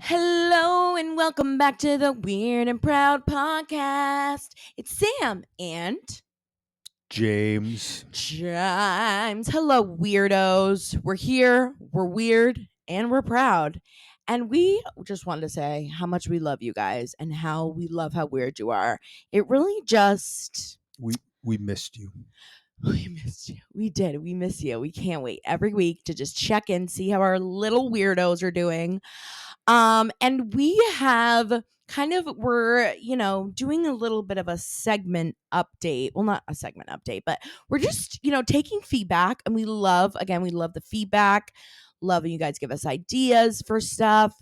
Hello and welcome back to the Weird and Proud podcast. It's Sam and James. Hello, weirdos. We're here, we're weird, and we're proud. And we just wanted to say how much we love you guys and how we love how weird you are. It really just... We missed you. We missed you. We did. We miss you. We can't wait every week to just check in, see how our little weirdos are doing. And we have we're doing a little bit of a segment update. Well, not a segment update, but we're just, taking feedback, and we love the feedback. Love when you guys give us ideas for stuff.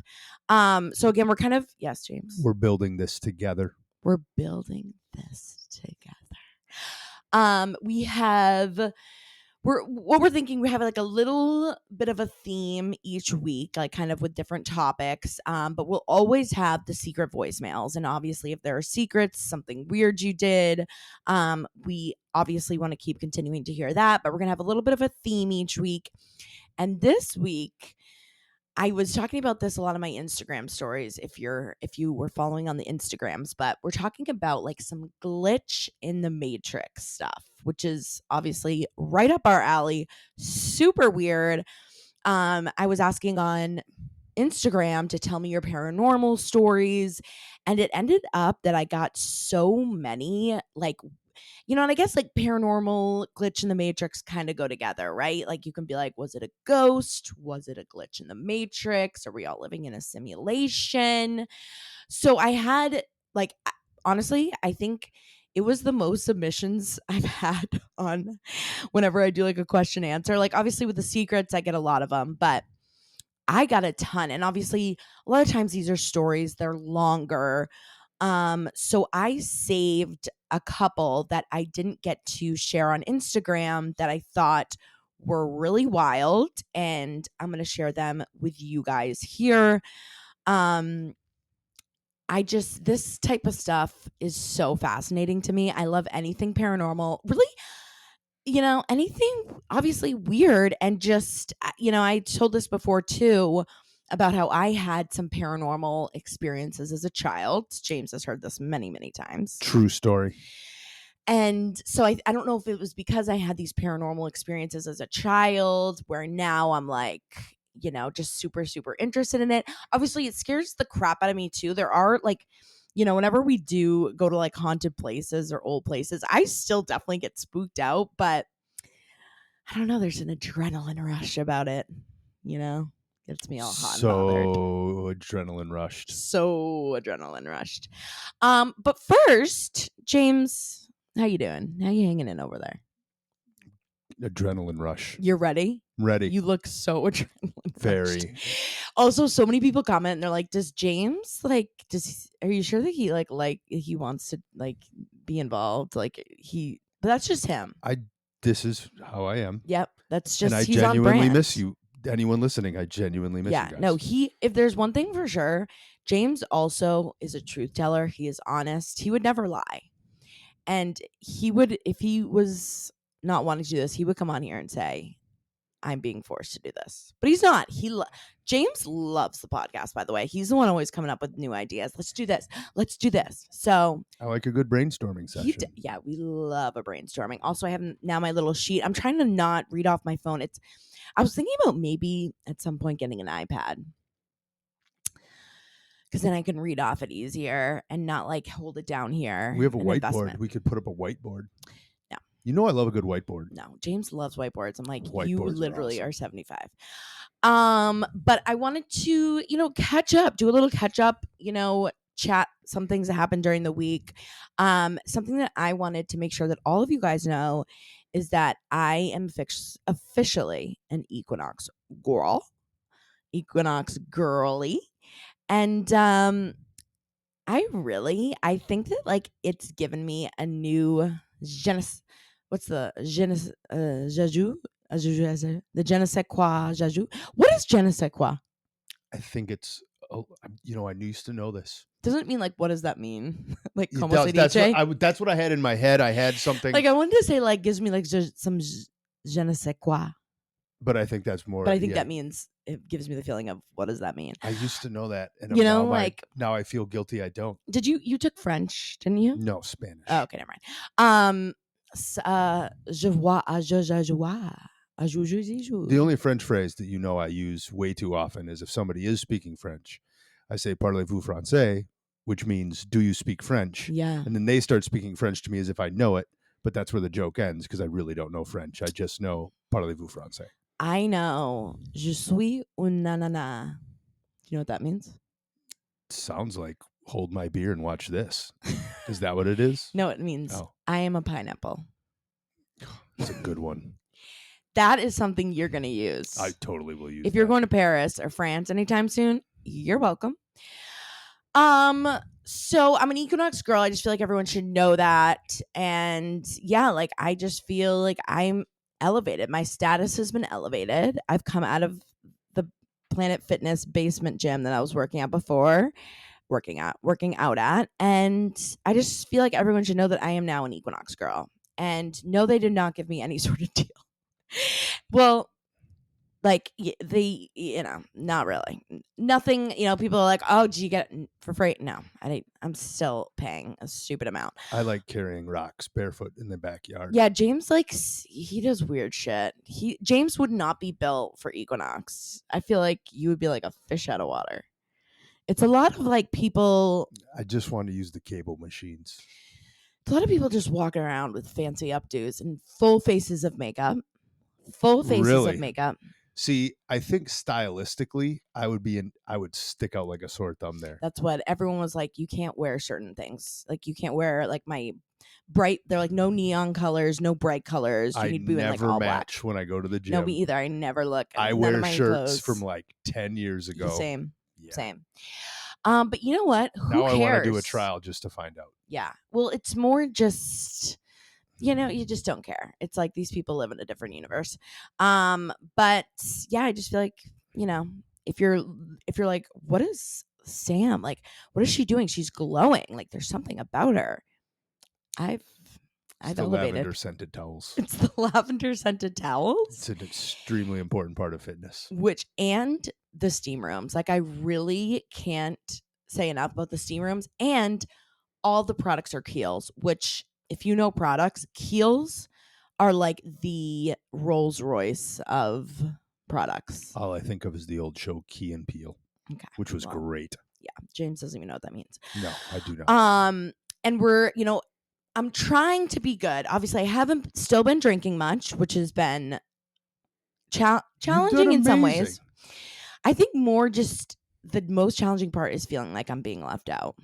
So again, yes, James. We're building this together. We're building this together. We're thinking, we have like a little bit of a theme each week, like kind of with different topics. But we'll always have the secret voicemails. And obviously, if there are secrets, something weird you did, we obviously want to keep continuing to hear that. But we're going to have a little bit of a theme each week. And this week, I was talking about this a lot of my Instagram stories, if you were following on the Instagrams, but we're talking about like some glitch in the Matrix stuff, which is obviously right up our alley, super weird. I was asking on Instagram to tell me your paranormal stories, and it ended up that I got so many, and I guess like paranormal, glitch in the Matrix kind of go together, right? Like you can be like, was it a ghost? Was it a glitch in the Matrix? Are we all living in a simulation? So I had honestly, I think it was the most submissions I've had on whenever I do like a question answer. Like obviously with the secrets, I get a lot of them, but I got a ton. And obviously a lot of times these are stories, they're longer. So I saved a couple that I didn't get to share on Instagram that I thought were really wild, and I'm going to share them with you guys here. This type of stuff is so fascinating to me. I love anything paranormal, really, anything obviously weird. And just, I told this before too, about how I had some paranormal experiences as a child. James has heard this many, many times. True story. And so I don't know if it was because I had these paranormal experiences as a child where now I'm like, just super, super interested in it. Obviously, it scares the crap out of me too. There are whenever we do go to like haunted places or old places, I still definitely get spooked out. But I don't know. There's an adrenaline rush about it, Gets me all hot and bothered. Adrenaline rushed. But first, James, how you doing? How you hanging in over there? Adrenaline rush. You're ready? Ready. You look so adrenaline Very. rushed. Also, so many people comment and they're like, "Does James are you sure that he wants to be involved? But that's just him." This is how I am. Yep, that's just. And I he's genuinely on brand. miss you. Anyone listening, I genuinely miss you guys. No, if there's one thing for sure, James also is a truth teller. He is honest. He would never lie. And he would, if he was not wanting to do this, he would come on here and say, I'm being forced to do this. But he's not. James loves the podcast, by the way. He's the one always coming up with new ideas. Let's do this. Let's do this. So I like a good brainstorming session. We love a brainstorming. Also, I have now my little sheet. I'm trying to not read off my phone. I was thinking about maybe at some point getting an iPad, because then I can read off it easier and not hold it down here. We have a whiteboard. We could put up a whiteboard. No. I love a good whiteboard. No, James loves whiteboards. I'm like, Whiteboards you literally are are 75. But I wanted to, catch up, do a little catch up, chat some things that happened during the week. Something that I wanted to make sure that all of you guys know is that I am officially an Equinox girl, Equinox girly. And I think that it's given me a new what's the je ne sais quoi, jaju? What is je ne sais quoi? I think it's, I used to know this. Doesn't it mean what does that mean? That's what I had in my head. I had something. I wanted to say gives me some je ne sais quoi. But I think that's more. But I think that means it gives me the feeling of what does that mean? I used to know that, and You know, like now I feel guilty. I don't. did you took French, didn't you? No, Spanish. Oh, okay, never mind. Je vois, je vois. The only French phrase that I use way too often is if somebody is speaking French, I say "Parlez-vous français," which means "Do you speak French?" Yeah. And then they start speaking French to me as if I know it, but that's where the joke ends because I really don't know French. I just know "Parlez-vous français." I know. Je suis une nanana. Do you know what that means? Sounds like hold my beer and watch this. Is that what it is? No, it means Oh, I am a pineapple. it's a good one. That is something you're going to use. I totally will use if you're that. going to Paris or France anytime soon, you're welcome. So I'm an Equinox girl. I just feel like everyone should know that. And yeah, like I just feel like I'm elevated. My status has been elevated. I've come out of the Planet Fitness basement gym that I was working at before, working out at. And I just feel like everyone should know that I am now an Equinox girl. And no, they did not give me any sort of deal. Well, like not really, nothing. People are like, oh, do you get it for free? No, I'm still paying a stupid amount. I like carrying rocks barefoot in the backyard. Yeah, James he does weird shit. James would not be built for Equinox. I feel like you would be like a fish out of water. It's a lot of like people. I just want to use the cable machines. A lot of people just walking around with fancy updos and full faces of makeup. Really? See, I think stylistically, I would stick out like a sore thumb there. That's what everyone was like. You can't wear certain things. Like you can't wear like my bright. They're like no neon colors, no bright colors. You I need to be in like never all match black. when I go to the gym. No, me either. I never look. I none wear of my shirts clothes. from like 10 years ago. Same. Yeah. Same. But you know what? Who now cares? I want to do a trial just to find out. Yeah. Well, it's more just. You just don't care. It's like these people live in a different universe. But yeah, I just feel like, if you're like, what is Sam? Like, what is she doing? She's glowing. Like there's something about her. I've the elevated. Lavender scented towels. It's the lavender scented towels. It's an extremely important part of fitness. And the steam rooms. Like I really can't say enough about the steam rooms, and all the products are Kiehl's, which if you know products, Kiehl's are like the Rolls Royce of products. All I think of is the old show Key and Peele, which was great. Yeah, James doesn't even know what that means. No, I do not. And we're, I'm trying to be good. Obviously, I haven't still been drinking much, which has been challenging in some ways. I think more just the most challenging part is feeling like I'm being left out.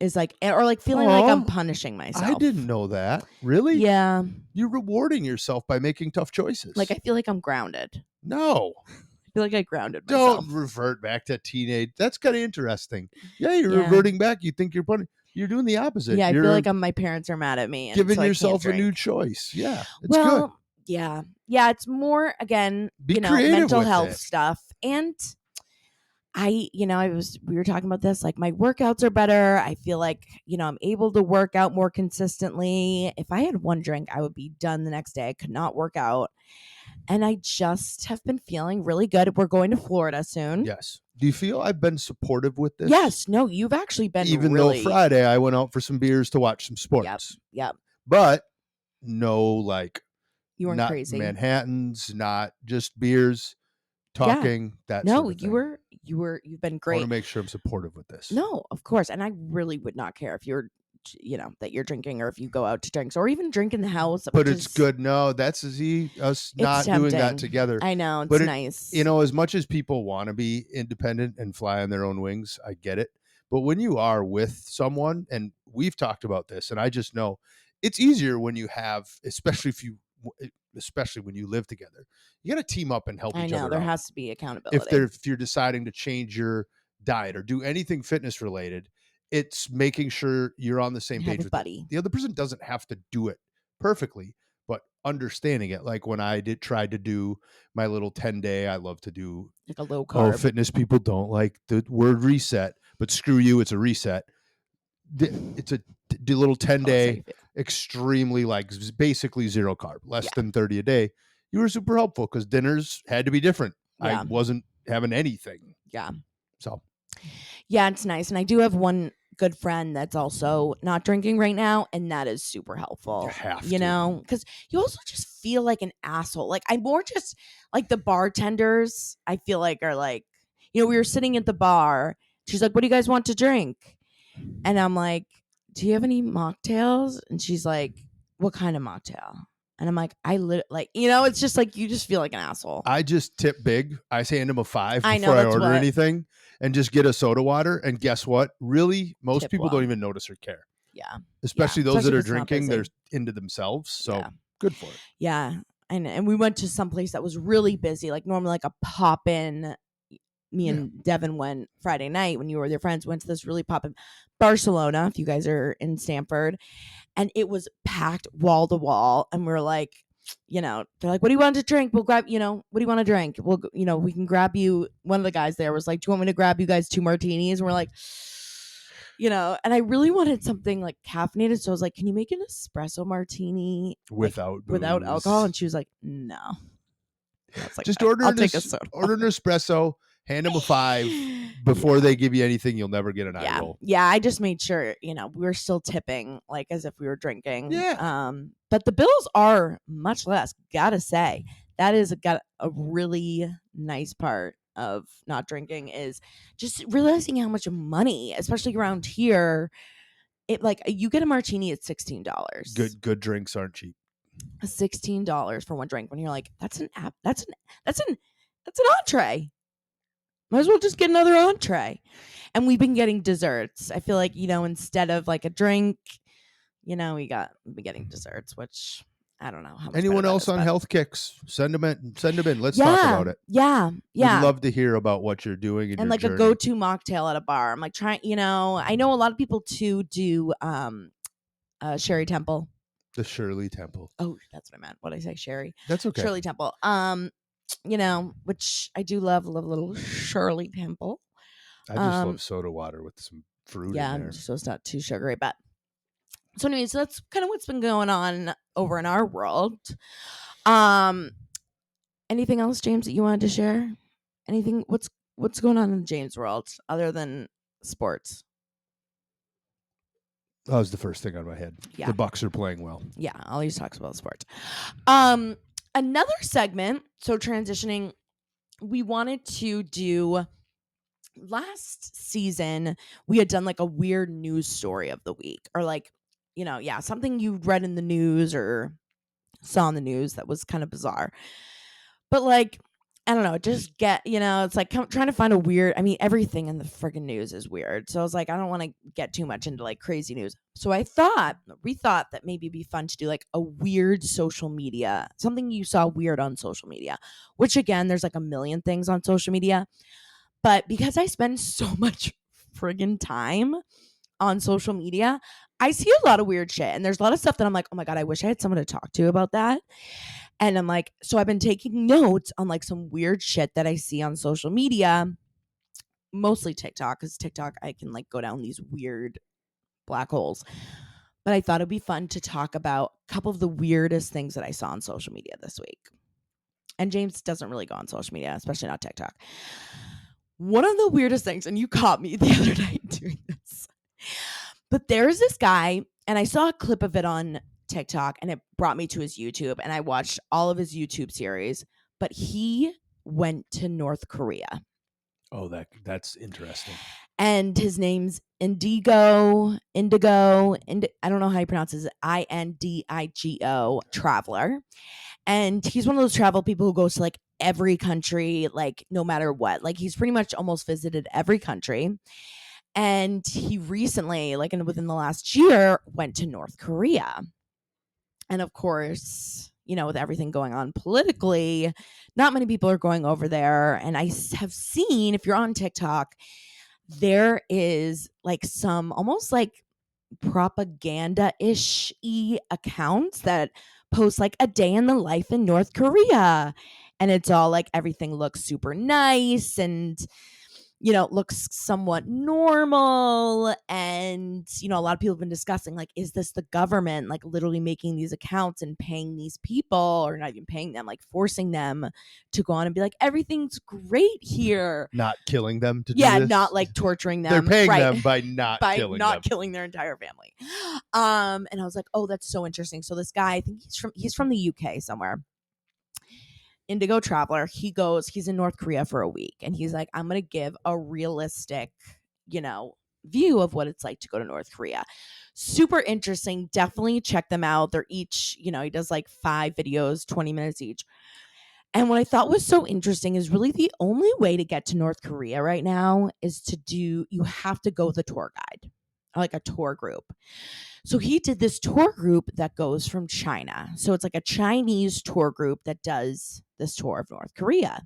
Is like, or like feeling like I'm punishing myself. I didn't know that. Really? Yeah. You're rewarding yourself by making tough choices. Like I feel like I'm grounded. No. I feel like I grounded myself. Don't revert back to teenage. That's kind of interesting. Yeah, you're reverting back. You think you're doing the opposite. Yeah, I feel like my parents are mad at me. And giving so yourself a new choice. Yeah, it's good. Yeah. Yeah, it's more, again, mental health stuff. And we were talking about this, like my workouts are better. I feel like, I'm able to work out more consistently. If I had one drink, I would be done the next day. I could not work out. And I just have been feeling really good. We're going to Florida soon. Yes. Do you feel I've been supportive with this? Yes. No, you've actually been Even though Friday I went out for some beers to watch some sports. Yep. But no, like, you weren't not crazy. Manhattans, not just beers, talking. That no, sort of thing. you've been great. I want to make sure I'm supportive with this. No, of course. And I really would not care if you're, that you're drinking, or if you go out to drinks, or even drink in the house. But it's good. No, that's us not doing that together. I know. It's nice. As much as people want to be independent and fly on their own wings, I get it. But when you are with someone, and we've talked about this, and I just know it's easier when you have, especially when you live together, you got to team up and help each other. I know, there has to be accountability. If you're deciding to change your diet or do anything fitness related, it's making sure you're on the same page with buddy. The other person doesn't have to do it perfectly, but understanding it. Like when I tried to do my little 10-day, I love to do like a low carb. Oh, fitness people don't like the word reset, but screw you, it's a reset. It's a little 10-day, extremely like basically zero carb, less than 30 a day. You were super helpful because dinners had to be different. Yeah. I wasn't having anything. Yeah. So Yeah, it's nice. And I do have one good friend that's also not drinking right now, and that is super you helpful. have You to. know, because you also just feel like an asshole. Like, I'm more just like the bartenders, I feel like, are like, we were sitting at the bar. She's like, "What do you guys want to drink?" And I'm like, "Do you have any mocktails?" And she's like, "What kind of mocktail?" And I'm like, it's just like you just feel like an asshole. I just tip big. I hand them a 5 I know before I that's order what anything and just get a soda water. And guess what? Really, most tip people don't well. even notice or care, Yeah. Yeah. especially those Especially that if are it's not drinking. They're busy. into themselves. So Yeah. good for it. Yeah. And we went to some place that was really busy, like normally like a pop in. Me Yeah. and Devin went Friday night when you were with your friends, went to this really pop in Barcelona, if you guys are in Stanford, and it was packed wall to wall. And we are like, they're like, "What do you want to drink? We'll grab, what do you want to drink? We can grab you." One of the guys there was like, "Do you want me to grab you guys 2 martinis?" And we're like, and I really wanted something like caffeinated. So I was like, "Can you make an espresso martini like Without without alcohol?" booze. And she was like, "No." And I was like, Just I'll take a soda order an espresso, hand them a 5 before Yeah. they give you anything. You'll never get an eye Yeah. roll. Yeah. I just made sure, we were still tipping like as if we were drinking. Yeah. But the bills are much less, gotta say. That is got a really nice part of not drinking is just realizing how much money, especially around here, it like you get a martini at $16. Good drinks aren't cheap. $16 for one drink when you're like, that's an app that's an entree. Might as well just get another entree. And we've been getting desserts. I feel like, instead of like a drink, we've been getting desserts, which I don't know how much better Anyone that else is. on But health kicks? Send them in. Send them in. Let's talk yeah, about it. yeah, We'd yeah. love to hear about what you're doing in And your like a journey. go-to mocktail at a bar. I'm like trying, I know a lot of people too do Sherry Temple. The Shirley Temple. Oh, that's what I meant. What did I say? Sherry. That's okay. Shirley Temple. Which I do love a little Shirley Temple. I just love soda water with some fruit in there. So it's not too sugary. But so anyway, so that's kind of what's been going on over in our world. Anything else, James, that you wanted to share? Anything? What's going on in James' world other than sports? That was the first thing on my head. Yeah. The Bucks are playing well. Yeah, always talks about sports. Another segment. So transitioning, we wanted to do last season. We had done like a weird news story of the week, or like, something you read in the news or saw in the news that was kind of bizarre. But like, I don't know, just it's like trying to find a weird. I mean, everything in the friggin' news is weird. So I was like, I don't want to get too much into like crazy news. So we thought that maybe it'd be fun to do like a weird social media, something you saw weird on social media, which again, there's like a million things on social media. But because I spend so much friggin' time on social media, I see a lot of weird shit. And there's a lot of stuff that I'm like, oh my God, I wish I had someone to talk to about that. And I'm like, so I've been taking notes on like some weird shit that I see on social media, mostly TikTok, because TikTok, I can like go down these weird black holes. But I thought it'd be fun to talk about a couple of the weirdest things that I saw on social media this week. And James doesn't really go on social media, especially not TikTok. One of the weirdest things, and you caught me the other night doing this, but there's this guy, and I saw a clip of it on TikTok, and it brought me to his YouTube, and I watched all of his YouTube series, but he went to North Korea. Oh, that's interesting. And his name's Indigo, I don't know how you pronounce it, Indigo Traveler. And he's one of those travel people who goes to like every country, like no matter what. Like he's pretty much almost visited every country. And he recently, like within the last year, went to North Korea. And of course, with everything going on politically, not many people are going over there. And I have seen, if you're on TikTok, there is like some almost like propaganda-ish accounts that post like a day in the life in North Korea. And it's all like everything looks super nice and looks somewhat normal. And, a lot of people have been discussing, like, is this the government, like, literally making these accounts and paying these people, or not even paying them, like, forcing them to go on and be like, everything's great here. Not killing them to do Yeah, not this. like torturing They're them. paying Right. them by not By killing not them. killing their entire family. And I was like, oh, that's so interesting. So this guy, I think he's from the UK somewhere. Indigo traveler. He's in North Korea for a week, and he's like, I'm gonna give a realistic, view of what it's like to go to North Korea. Super interesting. Definitely check them out. They're each, he does like 5 videos, 20 minutes each. And what I thought was so interesting is really the only way to get to North Korea right now is you have to go with a tour guide, like a tour group. So he did this tour group that goes from China. So it's like a Chinese tour group that does this tour of North Korea.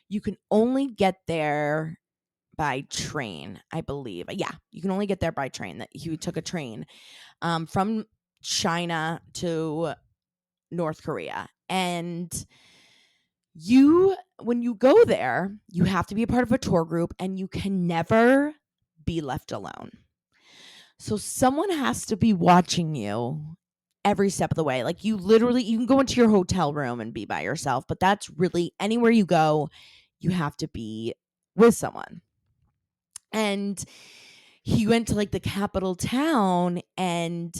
You can only get there by train, I believe. Yeah, you can only get there by train. That he took a train from China to North Korea. And when you go there, you have to be a part of a tour group, and you can never be left alone. So someone has to be watching you every step of the way. Like, you can go into your hotel room and be by yourself, but that's really anywhere you go, you have to be with someone. And he went to like the capital town, and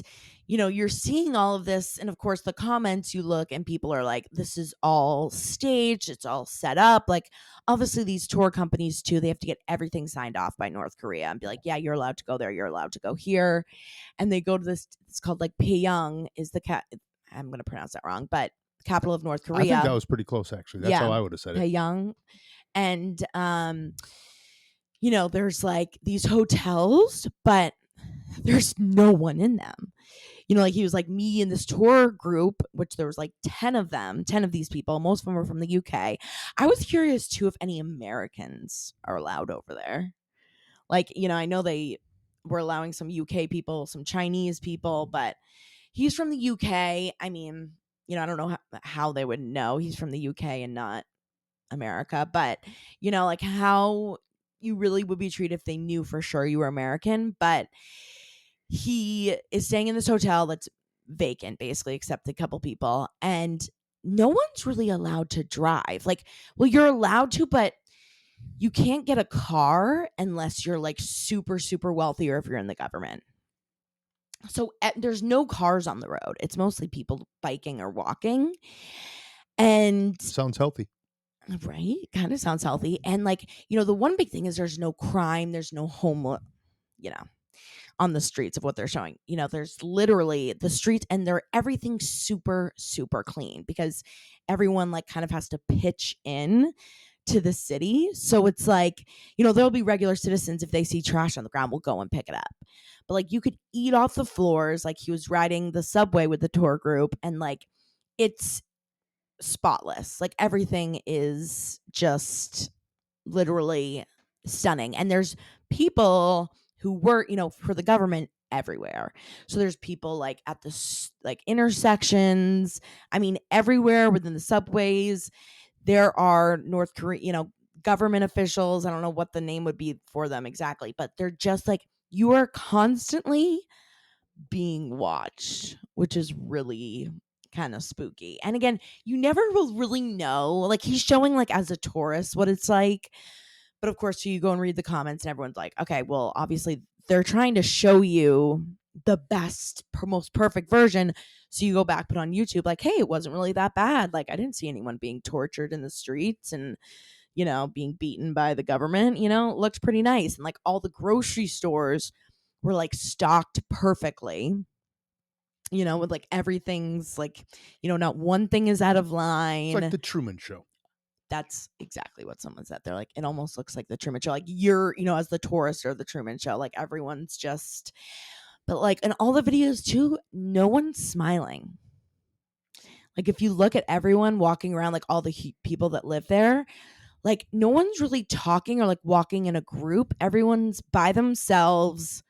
you're seeing all of this, and of course the comments, you look and people are like, this is all staged, it's all set up. Like, obviously these tour companies too, they have to get everything signed off by North Korea and be like, yeah, you're allowed to go there, you're allowed to go here. And they go to this, it's called like Pyongyang is I'm going to pronounce that wrong, but capital of North I think Korea. that was pretty close, actually. That's Yeah, how I would have said it. Pyongyang. And there's like these hotels, but there's no one in them. Like, he was like, me and this tour group, which there was like 10 of them, 10 of these people, most of them were from the UK. I was curious too if any Americans are allowed over there. Like, I know they were allowing some UK people, some Chinese people, but he's from the UK. I mean, I don't know how they would know he's from the UK and not America, but like how you really would be treated if they knew for sure you were American. But he is staying in this hotel that's vacant, basically, except a couple people, and no one's really allowed to drive. Like, well, you're allowed to, but you can't get a car unless you're like super, super wealthy, or if you're in the government. So there's no cars on the road. It's mostly people biking or walking. And Sounds healthy. right, kind of sounds healthy. And like, the one big thing is there's no crime, there's no homeless, on the streets of what they're showing. There's literally the streets, and everything's super, super clean because everyone like kind of has to pitch in to the city. So it's like, there'll be regular citizens, if they see trash on the ground, will go and pick it up. But like, you could eat off the floors. Like, he was riding the subway with the tour group, and like, it's spotless. Like, everything is just literally stunning. And there's people who work, for the government everywhere. So there's people like at the like intersections. I mean, everywhere within the subways, there are North Korean, government officials. I don't know what the name would be for them exactly, but they're just like, you are constantly being watched, which is really kind of spooky. And again, you never will really know. Like, he's showing like as a tourist what it's like. But of course, you go and read the comments, and everyone's like, okay, well, obviously they're trying to show you the best, most perfect version. So you go back, put on YouTube, like, hey, it wasn't really that bad. Like, I didn't see anyone being tortured in the streets and, being beaten by the government. It looked pretty nice. And like, all the grocery stores were like stocked perfectly, with like everything's like, not one thing is out of It's line. like the Truman Show. That's exactly what someone said. They're like, it almost looks like the Truman Show. Like, you're, as the tourist, or the Truman Show, like everyone's just, but like in all the videos too, no one's smiling. Like, if you look at everyone walking around, like all the people that live there, like no one's really talking or like walking in a group. Everyone's by themselves,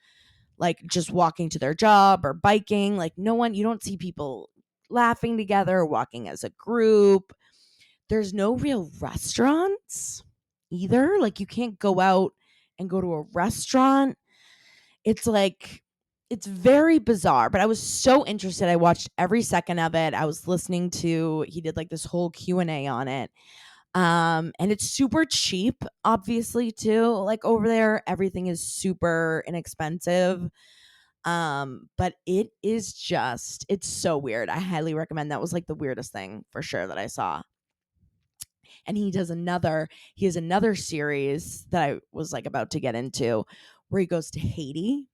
like just walking to their job or biking. Like, you don't see people laughing together or walking as a group. There's no real restaurants, either. Like, you can't go out and go to a restaurant. It's like, it's very bizarre, but I was so interested. I watched every second of it. I was listening to, he did like this whole Q&A on it. And it's super cheap, obviously, too. Like, over there, everything is super inexpensive. But it is just, it's so weird. I highly recommend. That was like the weirdest thing for sure that I saw. And he has another series that I was like about to get into where he goes to Haiti,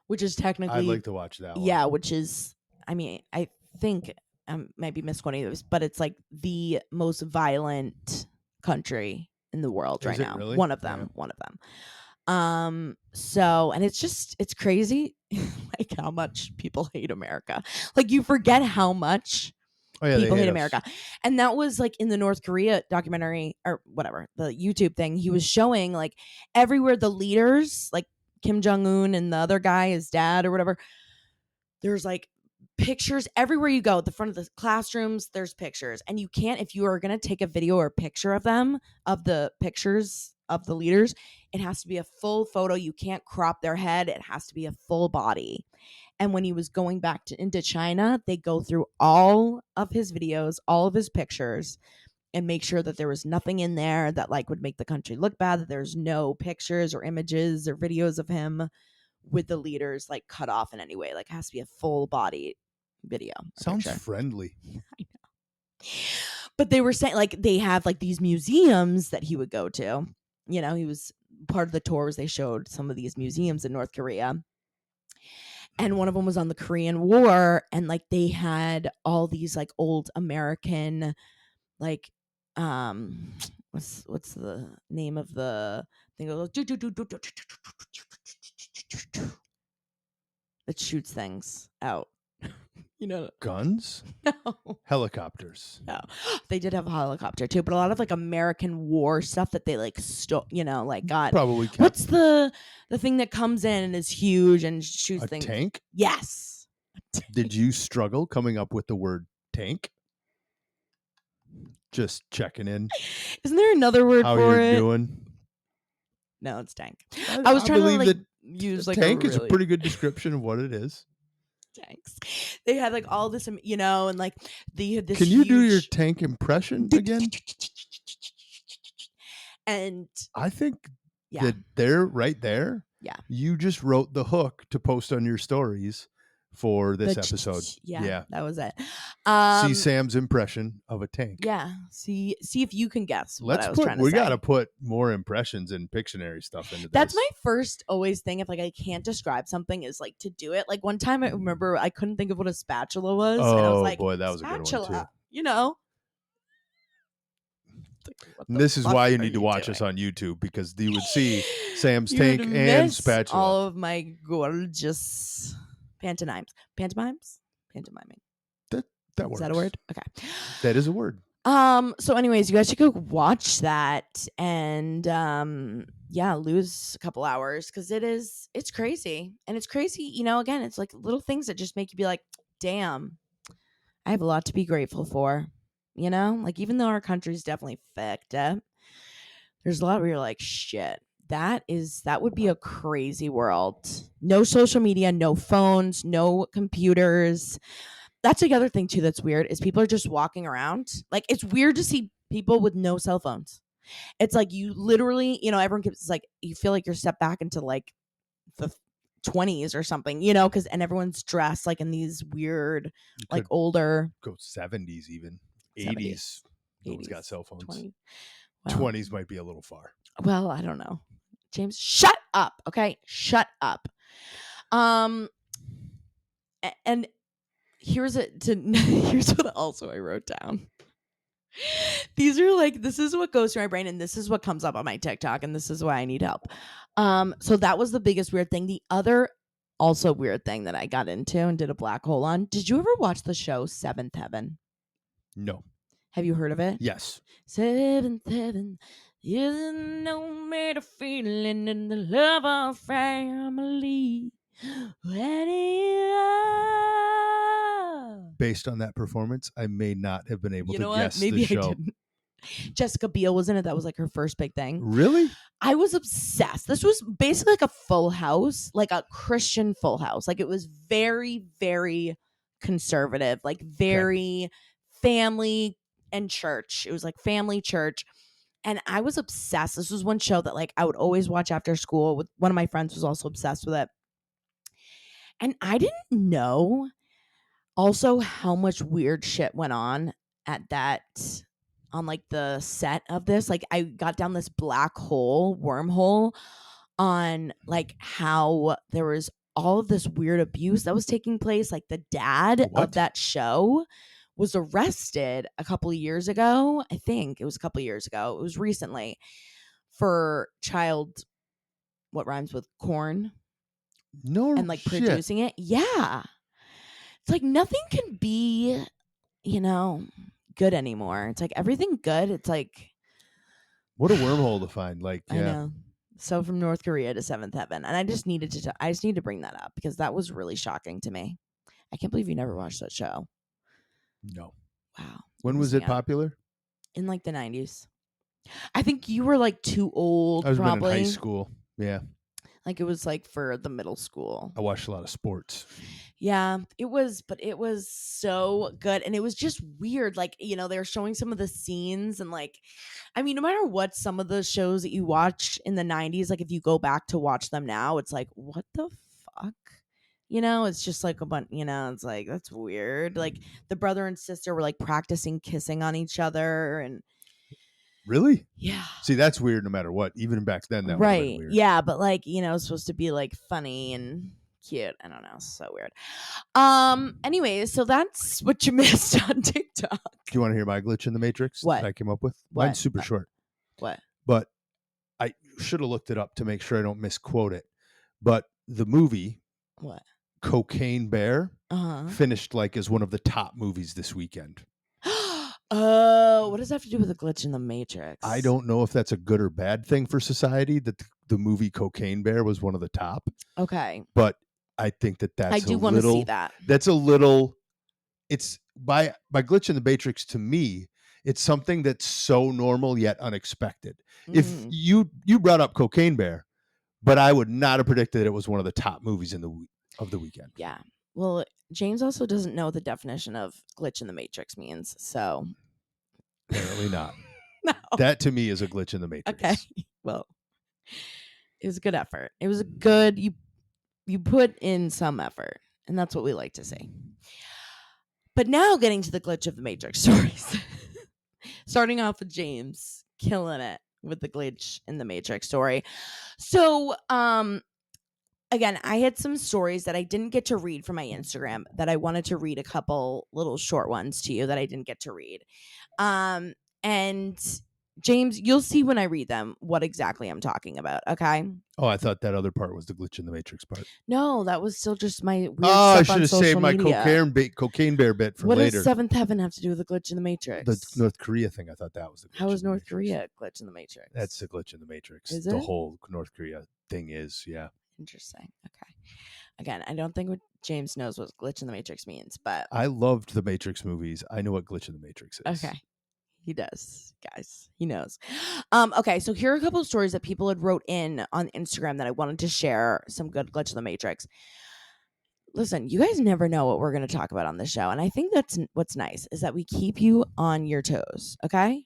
which is I'd technically, like to watch that one. yeah, which is, I mean, I think I might be misquoting this, but it's like the most violent country in the world right Is it now. really? One of them. So, and it's crazy like how much people hate America. Like, you forget how much Oh yeah, they people hate hate us. America. And that was like in the North Korea documentary or whatever, the YouTube thing. He was showing like everywhere the leaders, like Kim Jong Un and the other guy, his dad or whatever, there's like pictures everywhere you go. At the front of the classrooms, there's pictures. And you can't, if you are going to take a video or picture of them, of the pictures of the leaders, it has to be a full photo. You can't crop their head. It has to be a full body. And when he was going back into China, they go through all of his videos, all of his pictures, and make sure that there was nothing in there that like would make the country look bad, that there's no pictures or images or videos of him with the leaders like cut off in any way. Like, it has to be a full body video or Sounds picture. friendly. I know. But they were saying like they have like these museums that he would go to. You know, he was part of the tours. They showed some of these museums in North Korea. And one of them was on the Korean War, and like they had all these like old American, like what's the name of the thing that shoots things out? You know, Guns? no, Helicopters. no. They did have a helicopter too, but a lot of like American war stuff that they like like got. Probably kept What's the thing that comes in and is huge and shoots a things? tank. Yes. Did you struggle coming up with the word tank? Just checking in. Isn't there another word How for you're it? doing? No, it's tank. I was trying to believe like that use like tank a is a really pretty good description of what it is. tanks. They had like all this, and like they had this. Can you do your huge... tank impression again? And I think yeah, that there, right there, yeah. you just wrote the hook to post on your stories for this episode. Yeah, that was it. See Sam's impression of a tank. Yeah, see if you can guess what I was trying to We say. got to put more impressions and Pictionary stuff into this. That's my first always thing. If like I can't describe something, is like to do it. Like one time I remember I couldn't think of what a spatula was, and I was like, boy, that was a good one too. You know. This is why you need to watch us on YouTube, because you would see Sam's tank and miss spatula. all of my gorgeous pantomiming. That works. Is that a word? Okay. That is a word. So anyways, you guys should go watch that and lose a couple hours, because it's crazy. And it's crazy, again, it's like little things that just make you be like, damn, I have a lot to be grateful for. Like, even though our country's definitely fucked up, there's a lot where you're like, shit, that would be a crazy world. No social media, no phones, no computers. That's the other thing too that's weird, is people are just walking around. Like, it's weird to see people with no cell phones. It's like you literally, everyone keeps, it's like you feel like you're stepped back into like the 20s or something, because and everyone's dressed like in these weird, like older, go 70s, even 70s. 80s. No one's got cell phones. 20s might be a little far. Well, I don't know. James, shut up. Okay, shut up. And here's what also I wrote down. These are like, this is what goes through my brain, and this is what comes up on my TikTok, and this is why I need help. So that was the biggest weird thing. The other also weird thing that I got into and did a black hole on. Did you ever watch the show Seventh Heaven? No. Have you heard of it? Yes. Seventh Heaven is no made of feeling in the love of family. Based on that performance, I may not have been able to guess Maybe the show. I didn't. Jessica Biel was in it. That was like her first big thing. Really? I was obsessed. This was basically like a Full House, like a Christian Full House. Like it was very, very conservative, like Okay. very family and church. It was like family church. And I was obsessed. This was one show that like I would always watch after school. With one of my friends was also obsessed with it. And I didn't know also how much weird shit went on at that on like the set of this. Like I got down this black hole wormhole on like how there was all of this weird abuse that was taking place. Like the dad of What? that show was arrested a couple of years ago. I think it was a couple of years ago. It was recently for child what rhymes with corn No and like shit. producing it. Yeah. It's like nothing can be, you know, good anymore. It's like everything good. It's like What a wormhole to find. Like, I yeah. know. So from North Korea to Seventh Heaven, and I just needed to. I just need to bring that up because that was really shocking to me. I can't believe you never watched that show. No. Wow, you're When was missing it out. popular? In like the 90s. I think you were like too I old, was been in high probably. school. Yeah. Like it was like for the middle school. I watched a lot of sports. Yeah, it was, but it was so good. And it was just weird. Like, you know, they were showing some of the scenes and like, I mean, no matter what some of the shows that you watch in the 90s, like if you go back to watch them now, it's like, what the fuck? You know, it's just like a bunch, you know, it's like, that's weird. Like the brother and sister were like practicing kissing on each other. And Really? yeah. See, that's weird no matter what. Even back then, that would have been Right. weird. Yeah. But like, you know, it's supposed to be like funny and cute. I don't know. So weird. Anyways, so that's what you missed on TikTok. Do you want to hear my glitch in the Matrix What? that I came up with? What? Mine's super short, What? but I should have looked it up to make sure I don't misquote it. But the movie What? Cocaine Bear Uh-huh. finished like as one of the top movies this weekend. Oh, what does that have to do with a glitch in the Matrix? I don't know if that's a good or bad thing for society that the movie Cocaine Bear was one of the top, Okay. but I think that I that's a do want to see little that. that's a little it's by glitch in the Matrix to me, it's something that's so normal yet unexpected. If Mm, you brought up Cocaine Bear, but I would not have predicted it was one of the top movies in of the weekend. yeah. Well, James also doesn't know the definition of glitch in the Matrix means. So Apparently not. no. That to me is a glitch in the Matrix. Okay. Well, it was a good effort. It was a good you put in some effort, and that's what we like to see. But now getting to the glitch of the Matrix stories. Starting off with James killing it with the glitch in the Matrix story. So, again, I had some stories that I didn't get to read from my Instagram that I wanted to read a couple little short ones to you that I didn't get to read. And James, you'll see when I read them what exactly I'm talking about, okay? Oh, I thought that other part was the glitch in the Matrix part. No, that was still just my weird Oh, I stuff should on have saved social my media. cocaine bear bit for What later. does Seventh Heaven have to do with the glitch in the The Matrix? North Korea thing, I thought that was the glitch. How is in the North Matrix. Korea a glitch in the Matrix? That's the glitch in the Matrix. Is The it? whole North Korea thing is, yeah. Interesting. Okay. Again, I don't think what James knows what glitch in the Matrix means, but I loved the Matrix movies. I know what glitch in the Matrix is. okay. He does, guys. He knows. Okay, so here are a couple of stories that people had wrote in on Instagram that I wanted to share. Some good glitch in the Matrix. Listen, you guys never know what we're going to talk about on this show, and I think that's what's nice is that we keep you on your toes. Okay.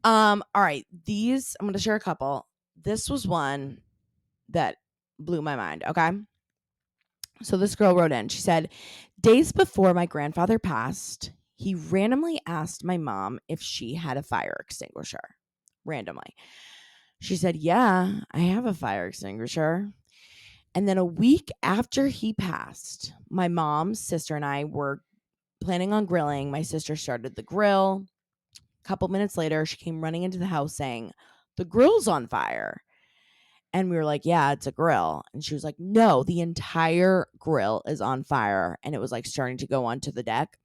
All right. These I'm going to share a couple. This was one that blew my mind. Okay. So this girl wrote in. She said, days before my grandfather passed, he randomly asked my mom if she had a fire extinguisher. Randomly. She said, yeah, I have a fire extinguisher. And then a week after he passed, my mom, sister, and I were planning on grilling. My sister started the grill. A couple minutes later, she came running into the house saying, the grill's on fire. And we were like, yeah, it's a grill. And she was like, no, the entire grill is on fire. And it was like starting to go onto the deck.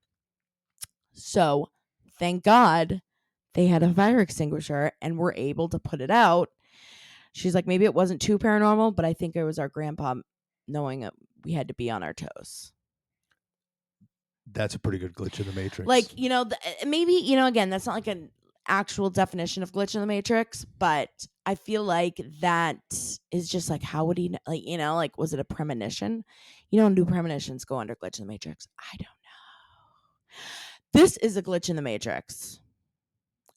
So thank God they had a fire extinguisher and were able to put it out. She's like, maybe it wasn't too paranormal, but I think it was our grandpa knowing that we had to be on our toes. That's a pretty good glitch in the Matrix. Like, you know, maybe, you know, again, that's not like actual definition of glitch in the matrix, but I feel like that is just like, how would he like, like, was it a premonition? Do premonitions go under glitch in the matrix? I don't know. This is a glitch in the matrix.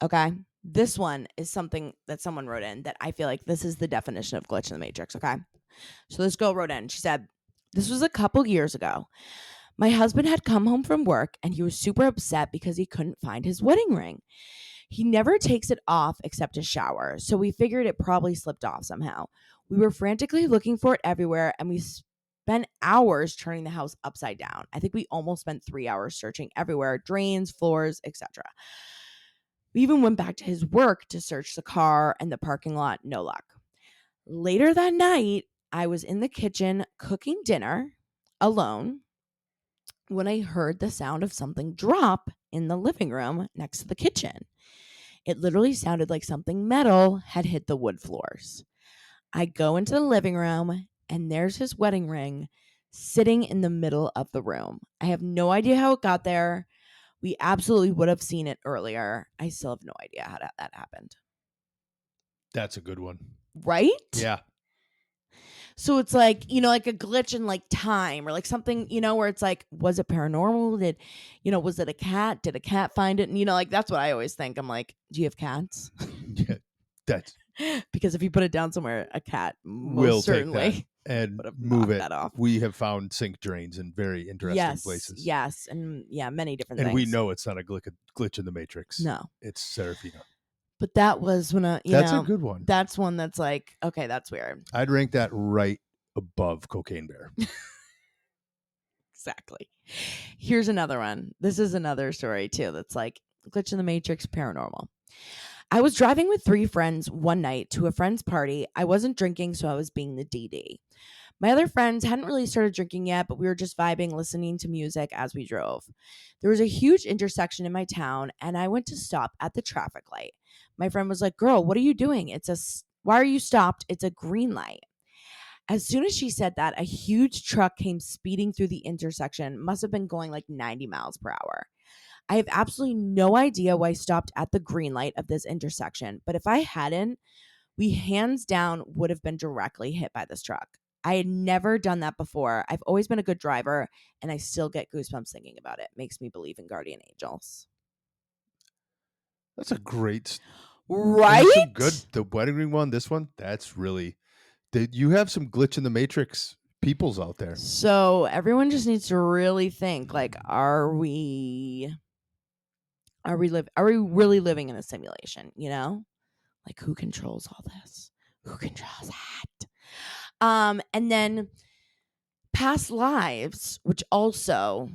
Okay. This one is something that someone wrote in that I feel like this is the definition of glitch in the matrix. Okay. So this girl wrote in, she said, this was a couple years ago. My husband had come home from work and he was super upset because he couldn't find his wedding ring. He never takes it off except to shower, so we figured it probably slipped off somehow. We were frantically looking for it everywhere and we spent hours turning the house upside down. I think we almost spent 3 hours searching everywhere, drains, floors, etc. We even went back to his work to search the car and the parking lot, no luck. Later that night, I was in the kitchen cooking dinner alone when I heard the sound of something drop in the living room next to the kitchen. It literally sounded like something metal had hit the wood floors. I go into the living room and there's his wedding ring sitting in the middle of the room. I have no idea how it got there. We absolutely would have seen it earlier. I still have no idea how that happened. That's a good one. Right? Yeah. So it's like, like a glitch in like time or like something, where it's like, was it paranormal? Was it a cat? Did a cat find it? And, like, that's what I always think. I'm like, do you have cats? Yeah. That's Because if you put it down somewhere, a cat will most take that certainly and would have move knocked it. that off. We have found sink drains in very interesting Yes, places. yes. And yeah, many different And things. we know it's not a glitch in the matrix. No. It's Serafina. But that was when That's a good one. That's one that's like, okay, that's weird. I'd rank that right above Cocaine Bear. Exactly. Here's another one. This is another story too that's like glitch in the matrix, paranormal. I was driving with 3 friends one night to a friend's party. I wasn't drinking, so I was being the DD. My other friends hadn't really started drinking yet, but we were just vibing, listening to music as we drove. There was a huge intersection in my town, and I went to stop at the traffic light. My friend was like, "Girl, what are you doing? Why are you stopped? It's a green light." As soon as she said that, a huge truck came speeding through the intersection, must have been going like 90 miles per hour. I have absolutely no idea why I stopped at the green light of this intersection, but if I hadn't, we hands down would have been directly hit by this truck. I had never done that before. I've always been a good driver, and I still get goosebumps thinking about it. Makes me believe in guardian angels. That's a great, Right? there's some good. The wedding ring one, this one, that's really. You have some glitch in the matrix peoples out there. So everyone just needs to really think like, are we really living in a simulation, Like, who controls all this? Who controls that? And then past lives, which also,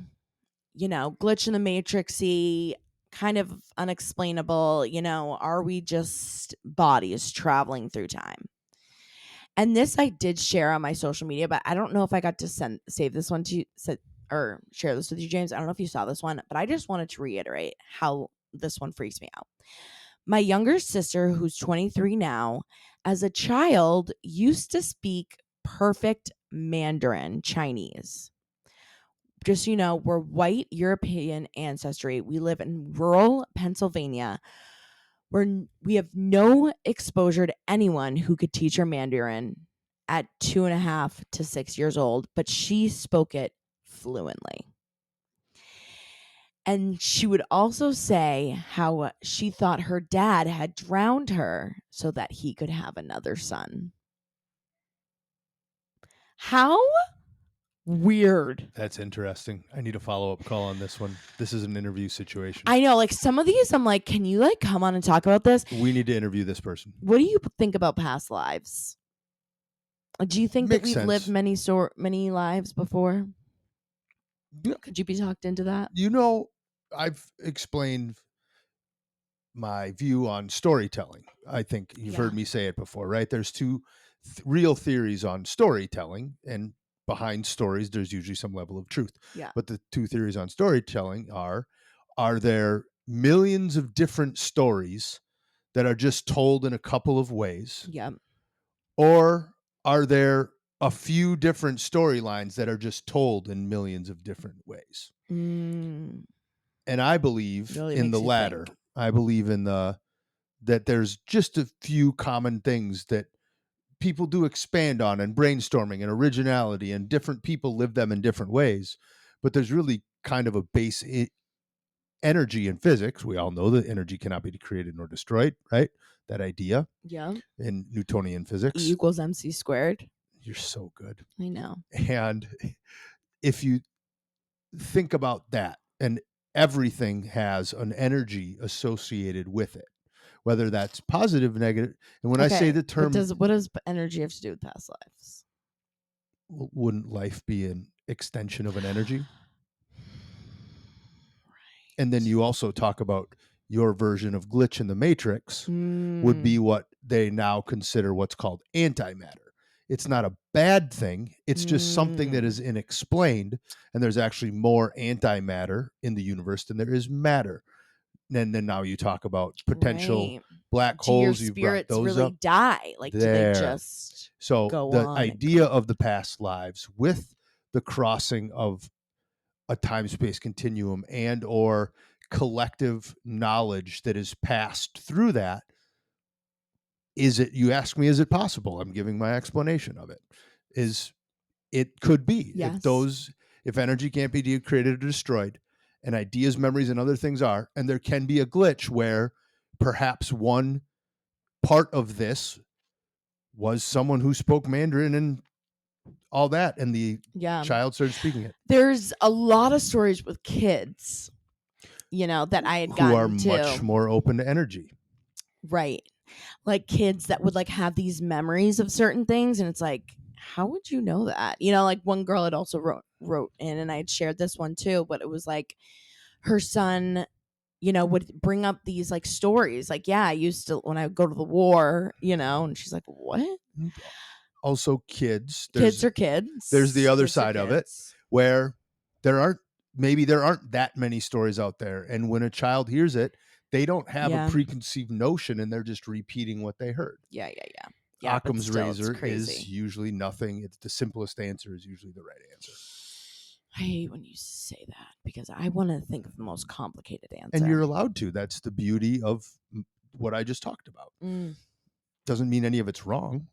glitch in the matrixy, kind of unexplainable, are we just bodies traveling through time? And this I did share on my social media, but I don't know if I got to save this one to or share this with you, James. I don't know if you saw this one, but I just wanted to reiterate how this one freaks me out. My younger sister, who's 23 now, as a child used to speak perfect Mandarin Chinese. Just so you know, we're white European ancestry. We live in rural Pennsylvania where we have no exposure to anyone who could teach her Mandarin at 2.5 to 6 years old, but she spoke it fluently. And she would also say how she thought her dad had drowned her so that he could have another son. How weird. That's interesting. I need a follow-up call on this one. This is an interview situation. I know, like some of these, I'm like, can you like come on and talk about this? We need to interview this person. What do you think about past lives? Do you think that we've lived many lives before? Could you be talked into that? I've explained my view on storytelling. I think you've heard me say it before, right? There's two real theories on storytelling, and behind stories, there's usually some level of truth. Yeah. But the two theories on storytelling are there millions of different stories that are just told in a couple of ways? Yeah. Or are there a few different storylines that are just told in millions of different ways? Mm. And I believe Really in the makes you latter. think. I believe in the that there's just a few common things that people do expand on, and brainstorming and originality, and different people live them in different ways. But there's really kind of a base energy in physics. We all know that energy cannot be created nor destroyed, right? That idea Yeah. in Newtonian E physics. equals MC squared. You're so good. I know. And if you think about that, and everything has an energy associated with it, whether that's positive, negative. And when I say Okay. the term, What does energy have to do with past lives? wouldn't life be an extension of an energy? And then Right. you also talk about your version of glitch in the matrix would be Mm. what they now consider what's called antimatter. It's not a bad thing. It's just something that is Mm. unexplained. And there's actually more antimatter in the universe than there is matter. And then now you talk about potential Right. black Do your holes. You've brought spirits those really up die? Like, do they there. just So go the on and idea go? of the past lives with the crossing of a time space continuum and or collective knowledge that is passed through that, is it, you ask me, is it possible? I'm giving my explanation of it. Is it could be, Yes. if energy can't be created or destroyed, and ideas, memories, and other things are, and there can be a glitch where perhaps one part of this was someone who spoke Mandarin and all that, and the Yeah. child started speaking it, There's a lot of stories with kids, that I had who are gotten much to. more open to energy. Right. Like kids that would like have these memories of certain things, and it's like, how would you know that? Like one girl had also wrote in, and I had shared this one too, but it was like her son, would bring up these like stories, like, yeah, I used to when I would go to the war, and she's like, what? Also, kids, Kids are there's the kids. other Kids are side of it, kids. where there aren't that many stories out there, and when a child hears it, they don't have a Yeah. preconceived notion, and they're just repeating what they heard. Yeah, yeah, yeah. Yeah, but Occam's still, it's razor is crazy. usually nothing. It's the simplest answer is usually the right answer. I hate when you say that because I want to think of the most complicated And you're answer. allowed to. That's the beauty of what I just talked about. Mm. Doesn't mean any of it's wrong.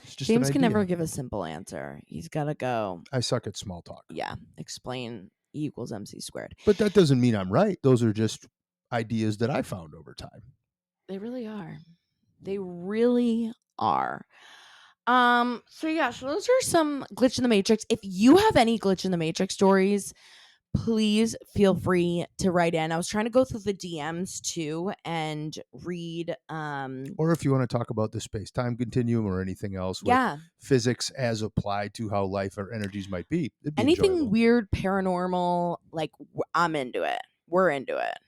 It's just an James can never idea. give a simple answer. He's got to go, I suck at small talk. yeah, explain E equals MC squared. But that doesn't mean I'm right. Those are just ideas that I found over time. They really are. They really are. So yeah, so those are some glitch in the matrix. If you have any glitch in the matrix stories, please feel free to write in. I was trying to go through the DMs too and read Or if you want to talk about the space-time continuum or anything else with yeah, physics as applied to how life or energies might be, it'd be anything enjoyable. weird, paranormal, like I'm into it. We're into it.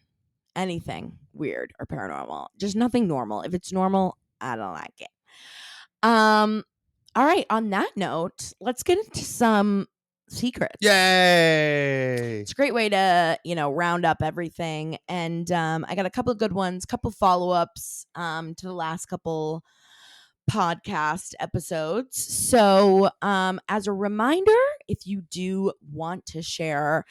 Anything weird or paranormal. Just nothing normal. If it's normal, I don't like it. All right, on that note, let's get into some secrets. Yay! It's a great way to, round up everything. And I got a couple of good ones, couple follow-ups to the last couple podcast episodes. So, as a reminder, if you do want to share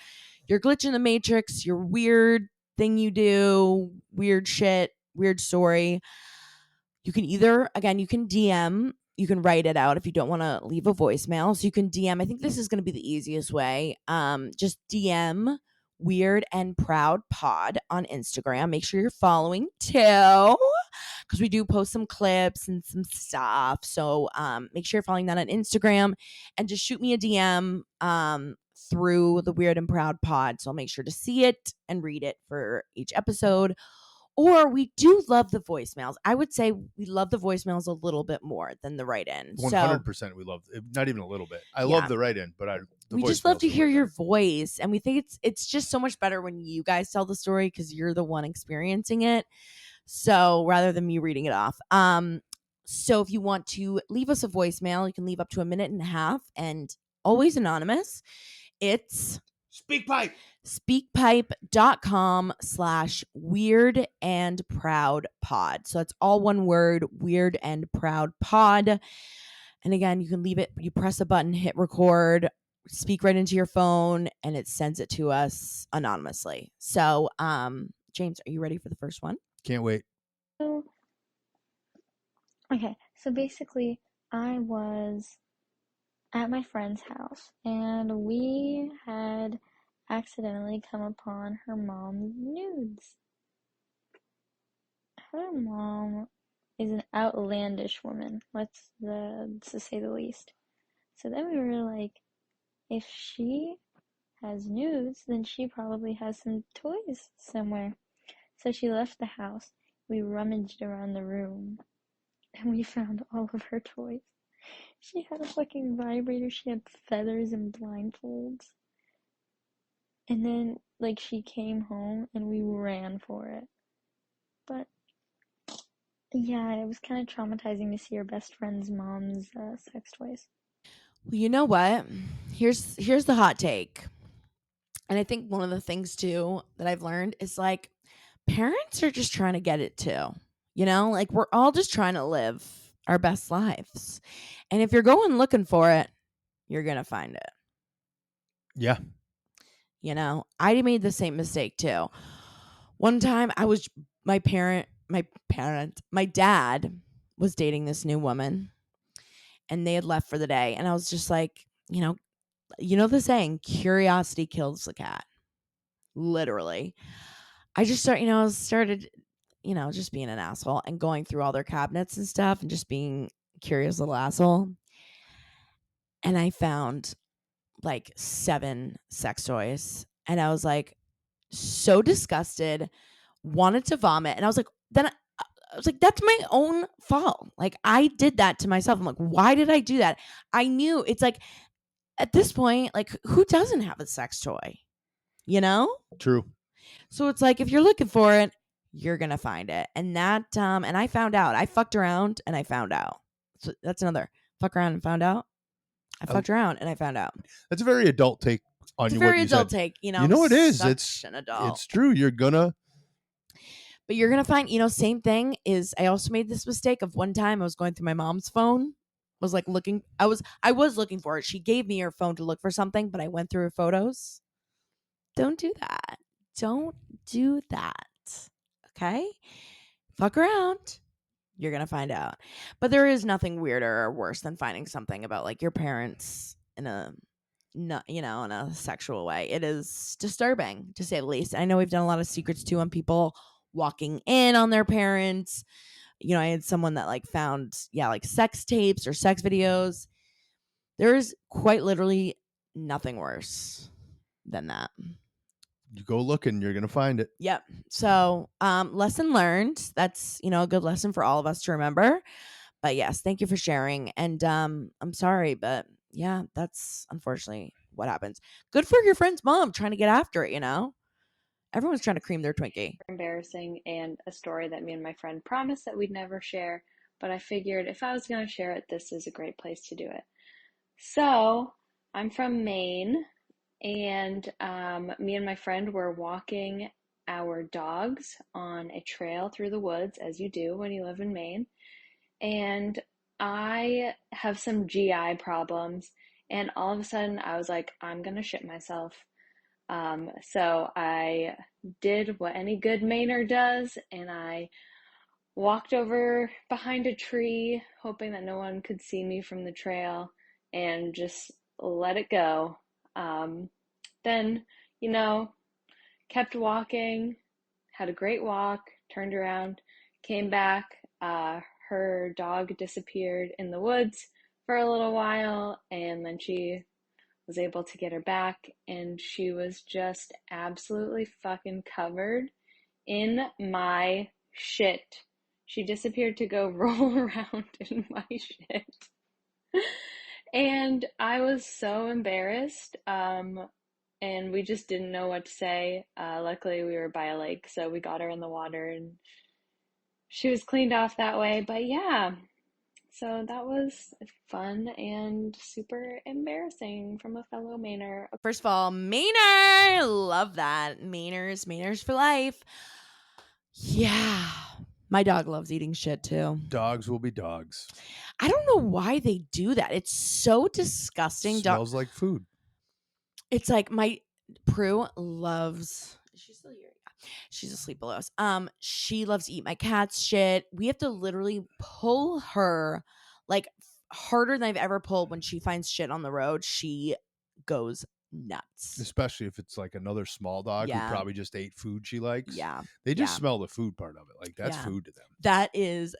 your glitch in the matrix, your weird thing you do, weird shit, weird story, you can you can DM, you can write it out if you don't want to leave a voicemail. So you can DM. I think this is going to be the easiest way. Just DM Weird and Proud Pod on Instagram. Make sure you're following too, because we do post some clips and some stuff. So make sure you're following that on Instagram and just shoot me a DM through the Weird and Proud Pod. So I'll make sure to see it and read it for each episode. Or we do love the voicemails. I would say we love the voicemails a little bit more than the write-in. So 100% we love it. Not even a little bit. I love yeah, the write-in, but the we just love voicemails to are hear way your better. voice, and we think it's just so much better when you guys tell the story because you're the one experiencing it. So rather than me reading it off. So if you want to leave us a voicemail, you can leave up to a minute and a half, and always anonymous. It's SpeakPipe. speakpipe.com/weird and proud pod. So that's all one word, weird and proud pod. And again, you can leave it, you press a button, hit record, speak right into your phone, and it sends it to us anonymously. So, James, are you ready for the first one? Can't wait. Okay, so basically, I was at my friend's house and we had accidentally come upon her mom's nudes. Her mom is an outlandish woman, to say the least. So then we were like, if she has nudes, then she probably has some toys somewhere. So she left the house. We rummaged around the room and we found all of her toys. She had a fucking vibrator, she had feathers and blindfolds. And then, like, she came home and we ran for it. But yeah, it was kind of traumatizing to see her best friend's mom's sex toys. Well, you know what? Here's the hot take. And I think one of the things too that I've learned is like parents are just trying to get it too. You know, like we're all just trying to live our best lives. And if you're going looking for it, you're going to find it. Yeah. You know, I made the same mistake too. One time my dad was dating this new woman and they had left for the day. And I was just like, you know the saying, curiosity kills the cat. Literally. I started, just being an asshole and going through all their cabinets and stuff and just being curious little asshole. And I found like 7 sex toys. And I was like so disgusted, wanted to vomit. And I was like, that's my own fault. Like I did that to myself. I'm like, why did I do that? I knew it's like at this point, like who doesn't have a sex toy? You know? True. So it's like if you're looking for it, you're gonna find it. And I found out. I fucked around and I found out. So that's another fuck around and found out. I Uh, fucked around and I found out. That's a very adult take It's a on what very you adult said. take, You I'm know it is. such an adult. It's true. You're gonna But you're gonna find, same thing is I also made this mistake of one time I was going through my mom's phone, was like looking I was looking for it. She gave me her phone to look for something, but I went through her photos. Don't do that. Don't do that. Okay? Fuck around. You're gonna find out. But there is nothing weirder or worse than finding something about like your parents in a not in a sexual way. It is disturbing to say the least. I know we've done a lot of secrets too on people walking in on their parents. I had someone that like found like sex tapes or sex videos. There is quite literally nothing worse than that. you go looking, you're gonna find it. Yep. So, lesson learned. That's, a good lesson for all of us to remember. But yes, thank you for sharing. And I'm sorry, but yeah, that's unfortunately what happens. Good for your friend's mom trying to get after it. Everyone's trying to cream their Twinkie. Embarrassing and a story that me and my friend promised that we'd never share, but I figured if I was going to share it, this is a great place to do it. So, I'm from Maine, and me and my friend were walking our dogs on a trail through the woods, as you do when you live in Maine. And I have some GI problems, and all of a sudden I was like, I'm gonna shit myself. So I did what any good Mainer does, and I walked over behind a tree, hoping that no one could see me from the trail, and just let it go. Then, you know, kept walking, had a great walk, turned around, came back. Her dog disappeared in the woods for a little while, and then she was able to get her back, and she was just absolutely fucking covered in my shit. She disappeared to go roll around in my shit. And I was so embarrassed. And we just didn't know what to say. Luckily, we were by a lake, so we got her in the water and she was cleaned off that way. But yeah, so that was fun and super embarrassing from a fellow Mainer. First of all, Mainer, love that. Mainers for life. Yeah. My dog loves eating shit too. Dogs will be dogs. I don't know why they do that. It's so disgusting. Smells like food. It's like my Prue loves. Is she still here? She's asleep below us. She loves to eat my cat's shit. We have to literally pull her like harder than I've ever pulled when she finds shit on the road. She goes nuts. Especially if it's like another small dog who Yeah. probably just ate food she likes. Yeah. They just Yeah. smell the food part of it. Like that's Yeah. food to them. That is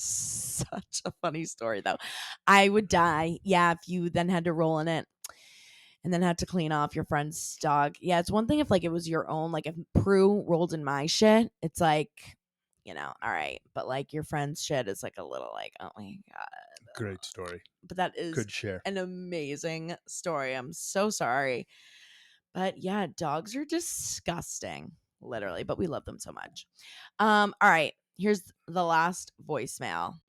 such a funny story though. I would die. Yeah, if you then had to roll in it and then had to clean off your friend's dog. Yeah, it's one thing if like it was your own, like if Prue rolled in my shit, it's like, all right. But like your friend's shit is like a little like, oh my God. Great story. But that is Good share. an amazing story. I'm so sorry. But yeah, dogs are disgusting, literally, but we love them so much. All right, here's the last voicemail.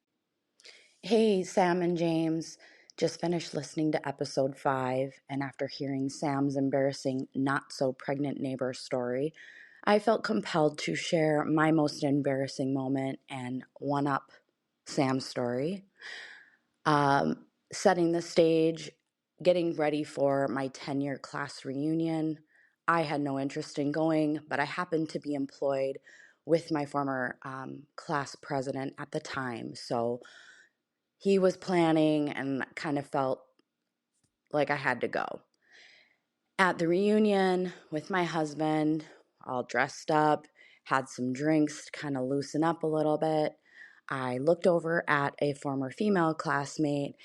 Hey, Sam and James. Just finished listening to episode 5, and after hearing Sam's embarrassing not so pregnant neighbor story, I felt compelled to share my most embarrassing moment and one up Sam's story. Setting the stage, getting ready for my 10-year class reunion. I had no interest in going, but I happened to be employed with my former class president at the time. So he was planning and kind of felt like I had to go. At the reunion with my husband, all dressed up, had some drinks to kind of loosen up a little bit. I looked over at a former female classmate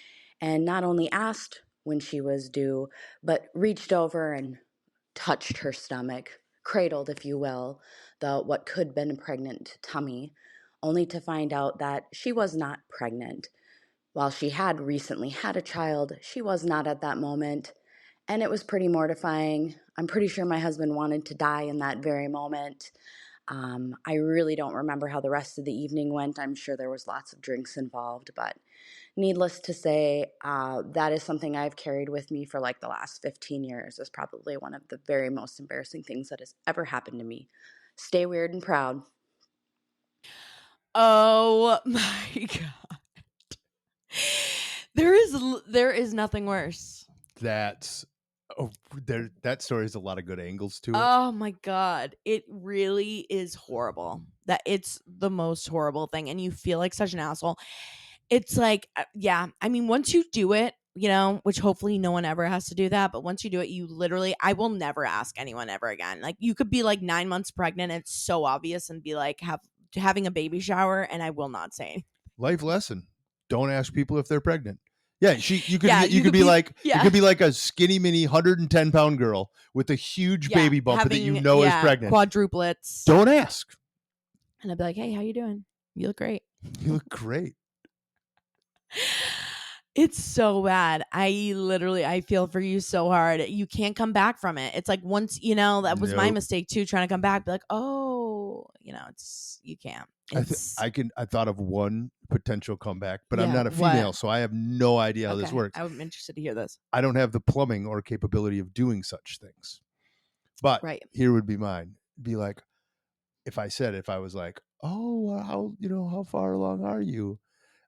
and not only asked when she was due, but reached over and touched her stomach, cradled, if you will, the what could have been pregnant tummy, only to find out that she was not pregnant. While she had recently had a child, she was not at that moment, and it was pretty mortifying. I'm pretty sure my husband wanted to die in that very moment. I really don't remember how the rest of the evening went. I'm sure there was lots of drinks involved, but needless to say, that is something I've carried with me for like the last 15 years. It's probably one of the very most embarrassing things that has ever happened to me. Stay weird and proud. Oh my God. There is nothing worse. That story has a lot of good angles to it. Oh my God. It really is horrible. That it's the most horrible thing. And you feel like such an asshole. It's like, yeah. I mean, once you do it, which hopefully no one ever has to do that. But once you do it, you literally, I will never ask anyone ever again. Like you could be like 9 months pregnant. And it's so obvious and be like, having a baby shower. And I will not say anything. Life lesson. Don't ask people if they're pregnant. Yeah, you could be like yeah. you could be like a skinny mini 110-pound girl with a huge baby bump that you know is pregnant. Quadruplets. Don't ask. And I'd be like, hey, how you doing? You look great. You look great. It's so bad. I feel for you so hard. You can't come back from it. It's like once, that was my mistake too, trying to come back, be like, oh, you can't. I thought of one potential comeback, but I'm not a female, so I have no idea how this works. I'm interested to hear this. I don't have the plumbing or capability of doing such things. But here would be mine. Be like, if I was like, oh, how far along are you?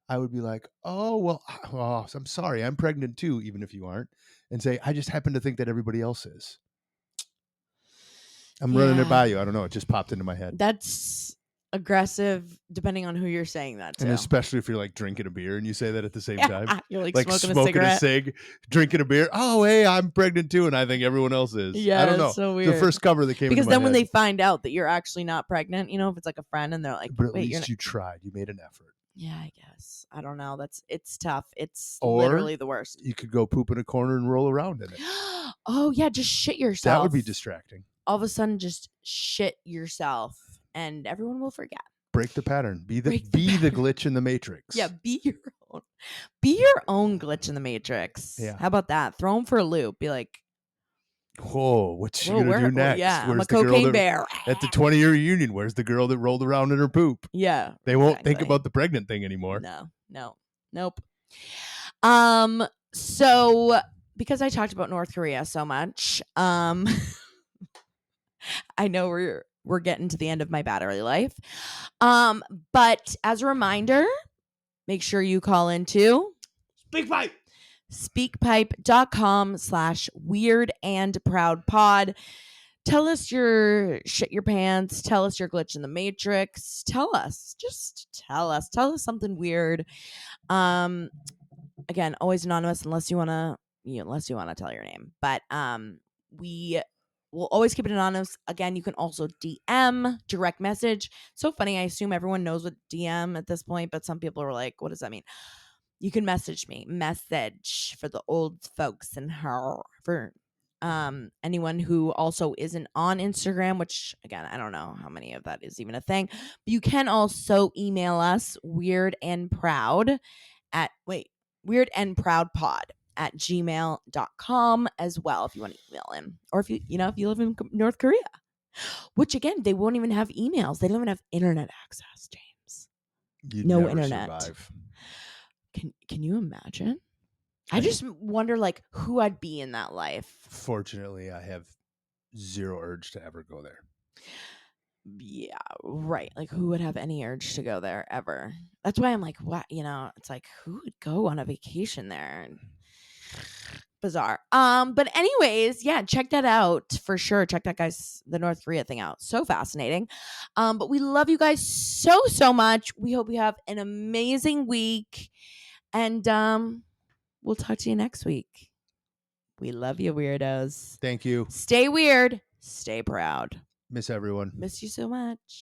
I would be like, I'm sorry, I'm pregnant too, even if you aren't, and say, I just happen to think that everybody else is. I'm running it by you. I don't know. It just popped into my head. That's aggressive, depending on who you're saying that to. And especially if you're like drinking a beer and you say that at the same time. You're like smoking a cig, drinking a beer. Oh, hey, I'm pregnant too, and I think everyone else is. Yeah, I don't know. It's so weird. The first cover that came because into my then when head. they find out that you're actually not pregnant, if it's like a friend and they're like, but at wait, least you tried. You made an effort. Yeah, I guess. I don't know. It's tough. It's or literally the worst. You could go poop in a corner and roll around in it. Oh, yeah. Just shit yourself. That would be distracting. All of a sudden, just shit yourself and everyone will forget. Break the pattern. Be the glitch in the matrix. Yeah, be your own glitch in the matrix. Yeah. How about that? Throw them for a loop. Be like, whoa, what's she gonna do next? Yeah, Where's I'm a cocaine bear. At the 20-year reunion, where's the girl that rolled around in her poop? Yeah. They won't think about the pregnant thing anymore. Nope. So because I talked about North Korea so much, I know we're getting to the end of my battery life. But as a reminder, make sure you call into SpeakPipe. Speakpipe.com/weirdandproudpod. Tell us your shit your pants. Tell us your glitch in the matrix. Tell us. Just tell us. Tell us something weird. Again, always anonymous unless you wanna tell your name. But we will always keep it anonymous. Again, you can also DM, direct message. So funny. I assume everyone knows what DM at this point, but some people are like, what does that mean? You can message me. Message for the old folks and her for anyone who also isn't on Instagram, which again, I don't know how many of that is even a thing. But you can also email us weirdandproudpod at gmail.com as well if you want to email in. Or if if you live in North Korea. Which again, they won't even have emails. They don't even have internet access, James. You'd No never internet. survive. Can you imagine? I just wonder like who I'd be in that life. Fortunately, I have zero urge to ever go there. Yeah, right. Like who would have any urge to go there ever? That's why I'm like, what, it's like who would go on a vacation there? Bizarre. But anyways, yeah, check that out for sure. Check that the North Korea thing out. So fascinating. But we love you guys so much. We hope you have an amazing week. And we'll talk to you next week. We love you, weirdos. Thank you. Stay weird. Stay proud. Miss everyone. Miss you so much.